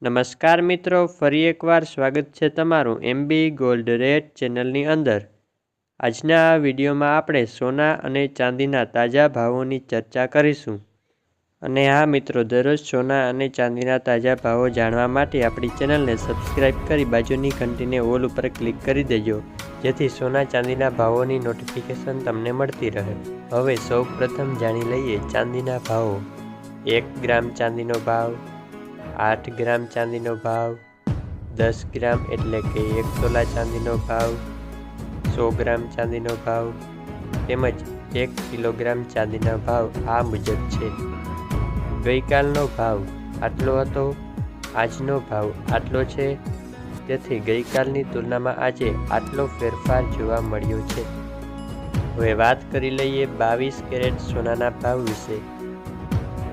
નમસ્કાર મિત્રો, ફરી એકવાર સ્વાગત છે તમારું એમબી ગોલ્ડ રેટ ચેનલની અંદર। આજના આ વિડીયોમાં આપણે સોના અને ચાંદીના તાજા ભાવોની ચર્ચા કરીશું। અને હા મિત્રો, દરરોજ સોના અને ચાંદીના તાજા ભાવો જાણવા માટે આપણી ચેનલને સબસ્ક્રાઇબ કરી બાજુની ઘંટીને ઓલ ઉપર ક્લિક કરી દેજો, જેથી સોના ચાંદીના ભાવોની નોટિફિકેશન તમને મળતી રહે। હવે સૌ પ્રથમ જાણી લઈએ ચાંદીના ભાવો। 1 ગ્રામ ચાંદીનો ભાવ, 8 ગ્રામ ચાંદીનો ભાવ, 10 ગ્રામ એટલે કે 1 તોલા ચાંદીનો ભાવ, 100 ગ્રામ ચાંદીનો ભાવ તેમજ 1 કિલોગ્રામ ચાંદીના ભાવ આ મુજબ છે। ગઈકાલનો ભાવ આટલો હતો, આજનો ભાવ આટલો છે, તેથી ગઈકાલની તુલનામાં આજે આટલો ફેરફાર જોવા મળ્યો છે। હવે વાત કરી લઈએ 22 કેરેટ સોનાના ભાવ વિશે।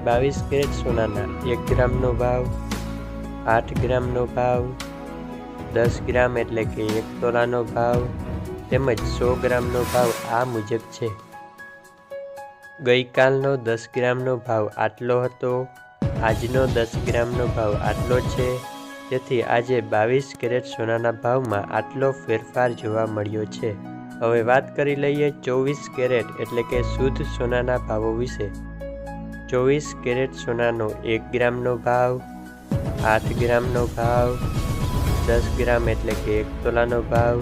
22 કેરેટ સોનાના 1 ગ્રામનો ભાવ, 8 ગ્રામનો ભાવ, 10 ગ્રામ એટલે કે 1 તોલાનો ભાવ તેમજ 100 ગ્રામનો ભાવ આ મુજબ છે। ગઈકાલનો 10 ગ્રામનો ભાવ આટલો હતો, આજનો 10 ગ્રામનો ભાવ આટલો છે, તેથી આજે 22 કેરેટ સોનાના ભાવમાં આટલો ફેરફાર જોવા મળ્યો છે। હવે વાત કરી લઈએ 24 કેરેટ એટલે કે શુદ્ધ સોનાના ભાવો વિશે। 24 કેરેટ સોનાનો 1 ગ્રામનો ભાવ, 8 ગ્રામનો ભાવ, 10 ગ્રામ એટલે કે 1 તોલાનો ભાવ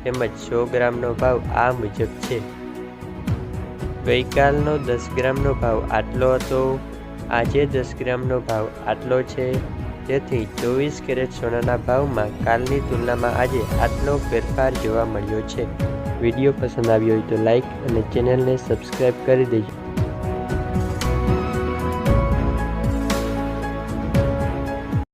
તેમજ 100 ગ્રામનો ભાવ આ મુજબ છે। ગઈકાલનો 10 ગ્રામનો ભાવ આટલો હતો, આજે 10 ગ્રામનો ભાવ આટલો છે, તેથી 24 કેરેટ સોનાના ભાવમાં કાલની તુલનામાં આજે આટલો ફેરફાર જોવા મળ્યો છે। વિડીયો પસંદ આવ્યો હોય તો લાઈક અને ચેનલને સબસ્ક્રાઈબ કરી દેજો।